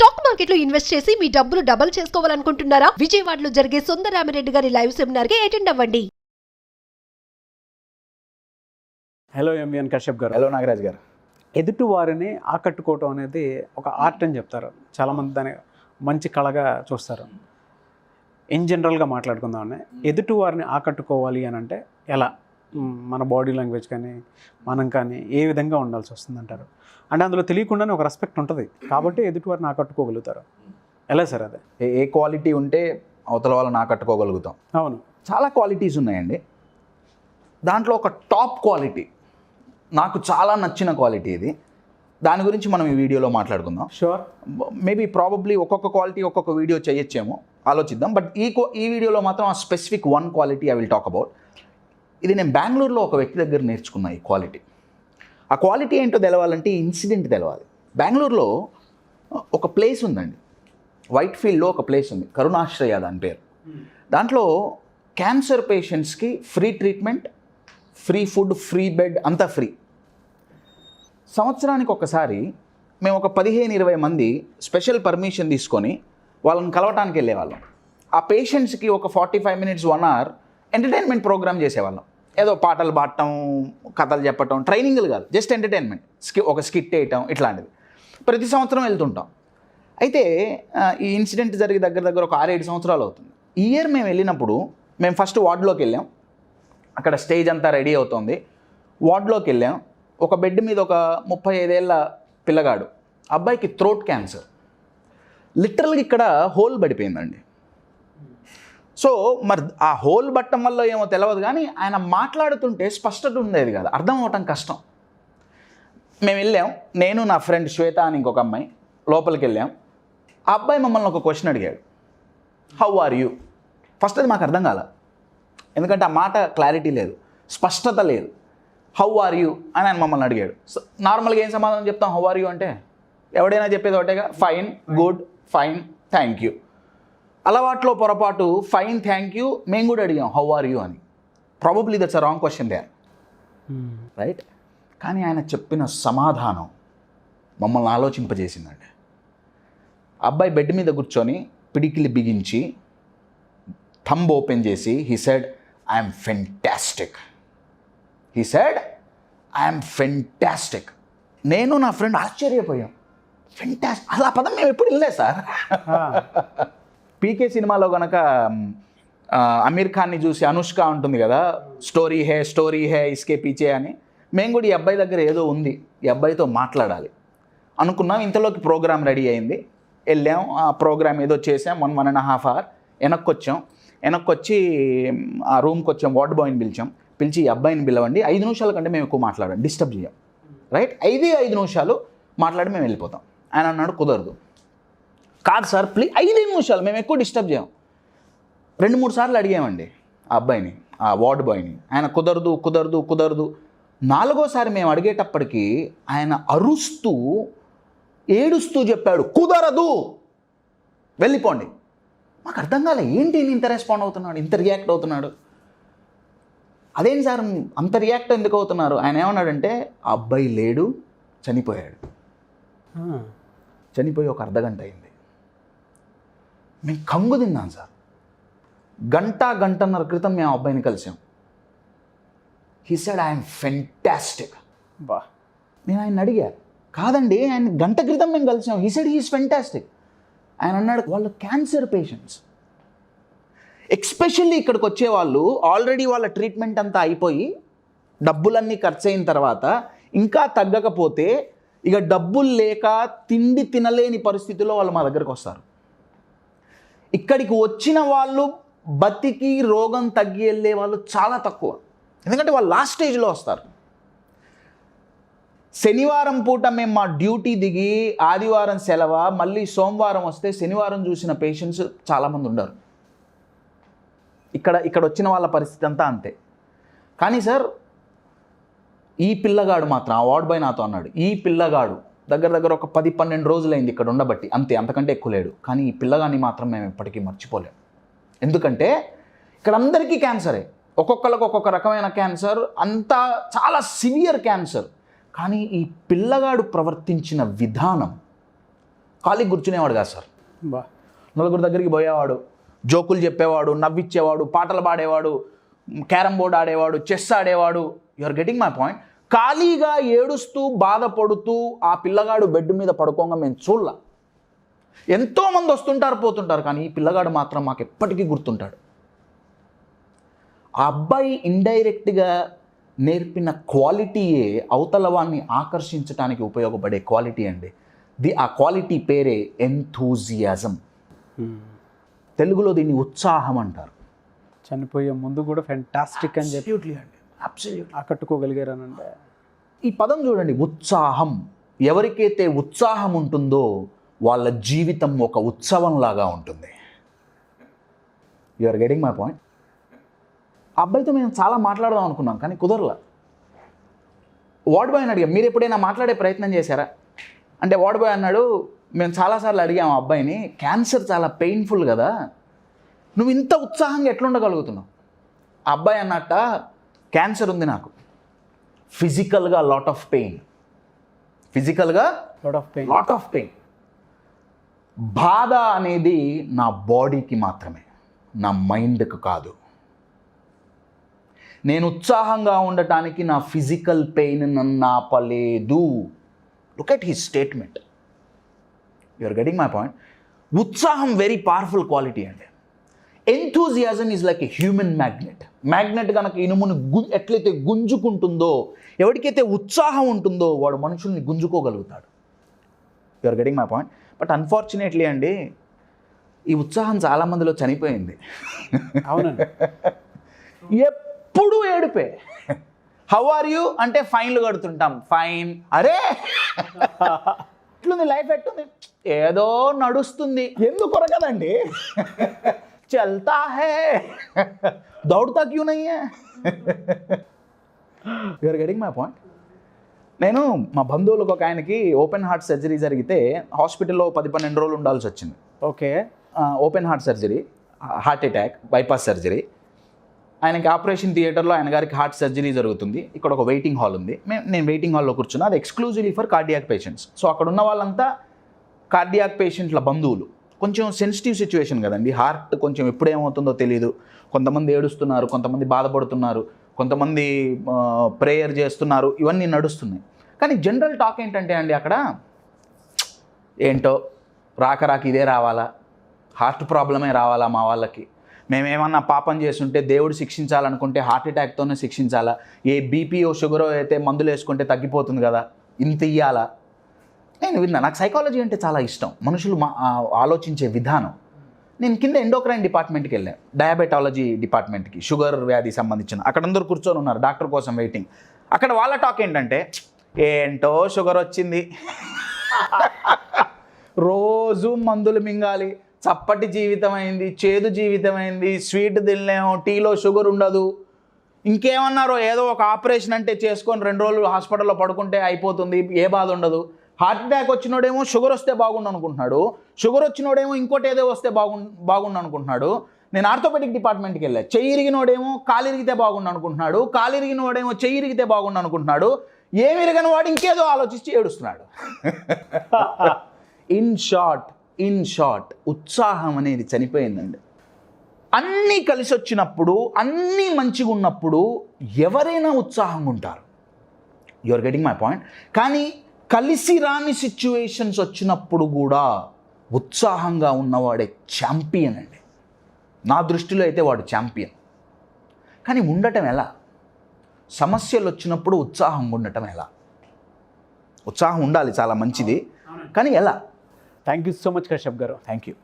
Stock మార్కెట్లో invest చేసి మీ డబ్బులు డబుల్ చేసుకోవాలనుకుంటున్నారా? విజయవాడలో జరిగే సుందరరామిరెడ్డి గారి లైవ్ సెమినార్ కి అటెండ్ అవ్వండి. హలో ఎంవిఎన్ కశ్యప్ గారు. హలో నాగరాజ్ గారు. ఎదుటి వారిని ఆకట్టుకోవటం అనేది ఒక ఆర్ట్ అని చెప్తారు. చాలామంది దాన్ని మంచి కళగా చూస్తారు. ఇన్ జనరల్గా మాట్లాడుకుందామని ఎదుటి వారిని ఆకట్టుకోవాలి అని అంటే ఎలా, మన బాడీ లాంగ్వేజ్ కానీ మనం కానీ ఏ విధంగా ఉండాల్సి వస్తుంది అంటారు? అంటే అందులో తెలియకుండానే ఒక రెస్పెక్ట్ ఉంటుంది కాబట్టి ఎదుటి వారిని ఆకట్టుకోగలుగుతారు. ఎలా సార్ అదే? ఏ క్వాలిటీ ఉంటే అవతల వాళ్ళని ఆకట్టుకోగలుగుతాం? అవును, చాలా క్వాలిటీస్ ఉన్నాయండి. దాంట్లో ఒక టాప్ క్వాలిటీ, నాకు చాలా నచ్చిన క్వాలిటీ ఇది. దాని గురించి మనం ఈ వీడియోలో మాట్లాడుకుందాం. షూర్. మేబీ ప్రాబబ్లీ ఒక్కొక్క క్వాలిటీ ఒక్కొక్క వీడియో చేయొచ్చేమో, ఆలోచిద్దాం. బట్ ఈ వీడియోలో మాత్రం ఆ specific one quality I will talk about. ఇది నేను బెంగళూరులో ఒక వ్యక్తి దగ్గర నేర్చుకున్నా ఈ క్వాలిటీ. ఆ క్వాలిటీ ఏంటో తెలవాలంటే ఈ ఇన్సిడెంట్ తెలవాలి. బెంగళూరులో ఒక ప్లేస్ ఉందండి, వైట్ ఫీల్డ్లో ఒక ప్లేస్ ఉంది, కరుణాశ్రయ దాని పేరు. దాంట్లో క్యాన్సర్ పేషెంట్స్కి free treatment, free food, free bed, అంతా ఫ్రీ. సంవత్సరానికి ఒకసారి మేము ఒక 15-20 మంది స్పెషల్ పర్మిషన్ తీసుకొని వాళ్ళని కలవటానికి వెళ్ళేవాళ్ళం. ఆ పేషెంట్స్కి ఒక 45 minutes 1 hour ఎంటర్టైన్మెంట్ ప్రోగ్రామ్ చేసేవాళ్ళం. ఏదో పాటలు పాడటం, కథలు చెప్పటం, ట్రైనింగ్లు కాదు, జస్ట్ ఎంటర్టైన్మెంట్, ఒక స్కిట్ వేయటం, ఇట్లాంటిది. ప్రతి సంవత్సరం వెళ్తుంటాం. అయితే ఈ ఇన్సిడెంట్ జరిగి దగ్గర ఒక 6-7 సంవత్సరాలు అవుతుంది. ఈ ఇయర్ మేము వెళ్ళినప్పుడు మేము ఫస్ట్ వార్డులోకి వెళ్ళాం. అక్కడ స్టేజ్ అంతా రెడీ అవుతుంది. వార్డులోకి వెళ్ళాం. ఒక బెడ్ మీద ఒక 35 ఏళ్ల పిల్లగాడు, అబ్బాయికి థ్రోట్ క్యాన్సర్. లిటరల్గా ఇక్కడ హోల్ పడిపోయిందండి. సో మరి ఆ హోల్ బట్టం వల్ల ఏమో తెలియదు, కానీ ఆయన మాట్లాడుతుంటే స్పష్టత ఉండేది కాదు, అర్థం అవటం కష్టం. మేము వెళ్ళాం, నేను నా ఫ్రెండ్ శ్వేత అని ఇంకొక అమ్మాయి లోపలికి వెళ్ళాం. ఆ అబ్బాయి మమ్మల్ని ఒక క్వశ్చన్ అడిగాడు, హౌ ఆర్ యూ? ఫస్ట్ అది మాకు అర్థం కాల, ఎందుకంటే ఆ మాట క్లారిటీ లేదు, స్పష్టత లేదు. హౌ ఆర్ యూ అని ఆయన మమ్మల్ని అడిగాడు. సో నార్మల్గా ఏం సమాధానం చెప్తాం? హౌ ఆర్ యూ అంటే ఎవడైనా చెప్పేది ఒకటేగా, fine, good, fine, thank you. అలవాట్లో పొరపాటు ఫైన్, థ్యాంక్ యూ మేము కూడా అడిగాం హౌ ఆర్ యూ అని. Probably that's a wrong question there, right? కానీ ఆయన చెప్పిన సమాధానం మమ్మల్ని ఆలోచింపజేసిందండి. అబ్బాయి బెడ్ మీద కూర్చొని పిడికిలి బిగించి థంబ్ ఓపెన్ చేసి he said I'm fantastic. He said I'm fantastic. నేను నా ఫ్రెండ్ ఆశ్చర్యపోయాం. ఫెంటాస్టిక్, అలా పదం మేము ఎప్పుడు వెళ్ళలేదు సార్. పీకే సినిమాలో కనుక అమీర్ ఖాన్ని చూసి అనుష్క ఉంటుంది కదా, స్టోరీ హే ఇస్కే పీచే అని. మేము కూడా ఈ అబ్బాయి దగ్గర ఏదో ఉంది, ఈ అబ్బాయితో మాట్లాడాలి అనుకున్నాం. ఇంతలోకి ప్రోగ్రామ్ రెడీ అయింది. వెళ్ళాం, ఆ ప్రోగ్రామ్ ఏదో చేసాం. 1.5 hour వెనక్కి వచ్చి ఆ రూమ్కి వచ్చాం. వార్డ్ బాయ్ని పిలిచి ఈ అబ్బాయిని పిలవండి, 5 నిమిషాల కంటే మేము ఎక్కువ మాట్లాడాం, డిస్టర్బ్ చేయం, రైట్? 5 నిమిషాలు మాట్లాడి మేము వెళ్ళిపోతాం. ఆయన అన్నాడు, కుదరదు. కాదు సార్ ప్లీజ్, 5 నిమిషాలు, మేము ఎక్కువ డిస్టర్బ్ చేయం. 2-3 సార్లు అడిగామండి ఆ అబ్బాయిని, ఆ వార్డ్ బాయ్ని. ఆయన కుదరదు. 4వ సారి మేము అడిగేటప్పటికి ఆయన అరుస్తూ ఏడుస్తూ చెప్పాడు, కుదరదు, వెళ్ళిపోండి. మాకు అర్థం కాలే, ఏంటి ఇంత రెస్పాండ్ అవుతున్నాడు, ఇంత రియాక్ట్ అవుతున్నాడు. అదేంటి సార్ అంత రియాక్ట్ ఎందుకు అవుతున్నారు? ఆయన ఏమన్నాడంటే, ఆ అబ్బాయి లేడు, చనిపోయాడు. చనిపోయి ఒక అర్ధగంట అయింది. మేము కంగు తిన్నాం సార్. గంటన్నర క్రితం మేము అబ్బాయిని కలిసాం. He said I'm fantastic. బా, నేను ఆయన అడిగా, కాదండి ఆయన గంట క్రితం మేము కలిసాం. He said he's fantastic. ఆయన అన్నాడు, వాళ్ళు క్యాన్సర్ పేషెంట్స్, ఎక్స్పెషల్లీ ఇక్కడికి వచ్చేవాళ్ళు ఆల్రెడీ వాళ్ళ ట్రీట్మెంట్ అంతా అయిపోయి డబ్బులన్నీ ఖర్చు అయిన తర్వాత ఇంకా తగ్గకపోతే ఇక డబ్బులు లేక తిండి తినలేని పరిస్థితుల్లో వాళ్ళు మా దగ్గరకు వస్తారు. ఇక్కడికి వచ్చిన వాళ్ళు బతికి రోగం తగ్గి వెళ్ళే వాళ్ళు చాలా తక్కువ, ఎందుకంటే వాళ్ళు లాస్ట్ స్టేజ్లో వస్తారు. శనివారం పూట మేము మా డ్యూటీ దిగి ఆదివారం సెలవు, మళ్ళీ సోమవారం వస్తే శనివారం చూసిన పేషెంట్స్ చాలామంది ఉండరు. ఇక్కడ వచ్చిన వాళ్ళ పరిస్థితి అంతా అంతే. కానీ సార్ ఈ పిల్లగాడు మాత్రం, ఆ వార్డ్ బాయ్ నాతో అన్నాడు, ఈ పిల్లగాడు దగ్గర ఒక 10-12 రోజులైంది ఇక్కడ ఉండబట్టి, అంతే, అంతకంటే ఎక్కువ లేడు. కానీ ఈ పిల్లగాడిని మాత్రం మేము ఎప్పటికీ మర్చిపోలేము. ఎందుకంటే ఇక్కడ అందరికీ క్యాన్సరే, ఒక్కొక్కరికి ఒక్కొక్క రకమైన క్యాన్సర్, అంతా చాలా సివియర్ క్యాన్సర్. కానీ ఈ పిల్లగాడు ప్రవర్తించిన విధానం ఖాళీ కూర్చునేవాడు కాదు సార్. బా నలుగురు దగ్గరికి పోయేవాడు, జోకులు చెప్పేవాడు, నవ్విచ్చేవాడు, పాటలు పాడేవాడు, క్యారమ్ బోర్డ్ ఆడేవాడు, చెస్ ఆడేవాడు. You are getting my point. ఖాళీగా ఏడుస్తూ బాధపడుతూ ఆ పిల్లగాడు బెడ్ మీద పడుకోగా మేము చూడలా. ఎంతోమంది వస్తుంటారు పోతుంటారు, కానీ ఈ పిల్లగాడు మాత్రం మాకు ఎప్పటికీ గుర్తుంటాడు. ఆ అబ్బాయి ఇండైరెక్ట్గా నేర్పిన క్వాలిటీయే అవతల వాడిని ఆకర్షించడానికి ఉపయోగపడే క్వాలిటీ అండి. ఆ క్వాలిటీ పేరే ఎంథూజియాజం. తెలుగులో దీన్ని ఉత్సాహం అంటారు. చనిపోయే ముందు కూడా ఫెంటాస్టిక్ అని చెప్పి అండి, అబ్సల్యూట్లీ ఆకట్టుకోగలిగారనంటే. ఈ పదం చూడండి, ఉత్సాహం. ఎవరికైతే ఉత్సాహం ఉంటుందో వాళ్ళ జీవితం ఒక ఉత్సవంలాగా ఉంటుంది. You are getting my point. అబ్బాయితో మేము చాలా మాట్లాడదాం అనుకున్నాం, కానీ కుదరలా. వార్డ్ బాయ్ అని అడిగాం, మీరు ఎప్పుడైనా మాట్లాడే ప్రయత్నం చేశారా అంటే, వార్డ్ బాయ్ అన్నాడు, మేము చాలాసార్లు అడిగాము అబ్బాయిని, క్యాన్సర్ చాలా పెయిన్ఫుల్ కదా, నువ్వు ఇంత ఉత్సాహంగా ఎట్లుండగలుగుతున్నావు? ఆ అబ్బాయి అన్నట్ట, క్యాన్సర్ ఉంది నాకు, ఫిజికల్గా లాట్ ఆఫ్ పెయిన్, ఫిజికల్గా లాట్ ఆఫ్ పెయిన్. బాధ అనేది నా బాడీకి మాత్రమే, నా మైండ్కి కాదు. నేను ఉత్సాహంగా ఉండటానికి నా ఫిజికల్ పెయిన్ నన్ను ఆపలేదు. Look at his statement. You are getting my point. ఉత్సాహం వెరీ పవర్ఫుల్ క్వాలిటీ అండి. Enthusiasm is like a human magnet. Magnet కనుక ఇనుమును ఎట్లయితే గుంజుకుంటుందో, ఎవరికైతే ఉత్సాహం ఉంటుందో వాడు మనుషుల్ని గుంజుకోగలుగుతాడు. You are getting my point. But unfortunately అండి, ఈ ఉత్సాహం చాలామందిలో చనిపోయింది. అవునండి. ఎప్పుడు ఏడుపే. హౌ ఆర్ యూ అంటే ఫైన్లు కడుతుంటాం, ఫైన్. అరే ఎట్లుంది లైఫ్, ఎట్లుంది, ఏదో నడుస్తుంది. ఎందుకు కదండి, చల్తా హే, దౌడతా క్యూ నహీ హై. You are getting my point. నేను మా బంధువులకు ఒక ఆయనకి ఓపెన్ హార్ట్ సర్జరీ జరిగితే హాస్పిటల్లో 10-12 రోజులు ఉండాల్సి వచ్చింది. Okay. Open heart surgery, heart attack, bypass surgery. ఆయనకి ఆపరేషన్ థియేటర్లో ఆయన గారికి హార్ట్ సర్జరీ జరుగుతుంది. ఇక్కడ ఒక వెయిటింగ్ హాల్ ఉంది. నేను వెయిటింగ్ హాల్లో కూర్చున్నా. అది exclusively for cardiac patients. So అక్కడ ఉన్న వాళ్ళంతా కార్డియాక్ పేషెంట్ల బంధువులు. కొంచెం సెన్సిటివ్ సిచ్యువేషన్ కదండి, హార్ట్ కొంచెం ఎప్పుడు ఏమవుతుందో తెలియదు. కొంతమంది ఏడుస్తున్నారు, కొంతమంది బాధపడుతున్నారు, కొంతమంది ప్రేయర్ చేస్తున్నారు, ఇవన్నీ నడుస్తున్నాయి. కానీ జనరల్ టాక్ ఏంటంటే అండి, అక్కడ ఏంటో రాక ఇదే రావాలా, హార్ట్ ప్రాబ్లమే రావాలా మా వాళ్ళకి, మేమేమన్నా పాపం చేస్తుంటే దేవుడు శిక్షించాలనుకుంటే హార్ట్ అటాక్తోనే శిక్షించాలా, ఏ బీపీఓ షుగరో అయితే మందులు వేసుకుంటే తగ్గిపోతుంది కదా, ఇంత ఇయ్యాలా. నేను విన్నా. నాకు సైకాలజీ అంటే చాలా ఇష్టం, మనుషులు ఆలోచించే విధానం. నేను కింద ఎండోక్రైన్ డిపార్ట్మెంట్కి వెళ్ళాను, డయాబెటాలజీ డిపార్ట్మెంట్కి, షుగర్ వ్యాధి సంబంధించిన. అక్కడ అందరూ కూర్చొని ఉన్నారు డాక్టర్ కోసం వెయిటింగ్. అక్కడ వాళ్ళ టాక్ ఏంటంటే, ఏంటో షుగర్ వచ్చింది, రోజు మందులు మింగాలి, చప్పటి జీవితం అయింది, చేదు జీవితం అయింది, స్వీట్ తినలేము, టీలో షుగర్ ఉండదు. ఇంకేమన్నారో ఏదో ఒక ఆపరేషన్ అంటే చేసుకొని 2 రోజులు హాస్పిటల్లో పడుకుంటే అయిపోతుంది, ఏ బాధ ఉండదు. హార్ట్ అటాక్ వచ్చినోడేమో షుగర్ వస్తే బాగుండు అనుకుంటున్నాడు, షుగర్ వచ్చినోడేమో ఇంకోటి ఏదో వస్తే బాగుండు అనుకుంటున్నాడు. నేను ఆర్థోపెడిక్ డిపార్ట్మెంట్కి వెళ్ళా, చెయ్యి ఇరిగినోడేమో కాలు ఇరిగితే బాగుండు అనుకుంటున్నాడు, కాలు ఇరిగినోడేమో చెయ్యి ఇరిగితే బాగుండు అనుకుంటున్నాడు, ఏమి ఇరగని వాడు ఇంకేదో ఆలోచించి ఏడుస్తున్నాడు. ఇన్ షార్ట్ ఉత్సాహం అనేది చనిపోయిందండి. అన్నీ కలిసి వచ్చినప్పుడు, అన్నీ మంచిగా ఉన్నప్పుడు ఎవరైనా ఉత్సాహంగా ఉంటారు. You are getting my point. కానీ కలిసి రాని సిచ్యువేషన్స్ వచ్చినప్పుడు కూడా ఉత్సాహంగా ఉన్నవాడే ఛాంపియన్ అండి. నా దృష్టిలో అయితే వాడు ఛాంపియన్. కానీ ఉండటం ఎలా? సమస్యలు వచ్చినప్పుడు ఉత్సాహంగా ఉండటం ఎలా? ఉత్సాహం ఉండాలి, చాలా మంచిది, కానీ ఎలా? Thank you so much Kashyap గారు. Thank you.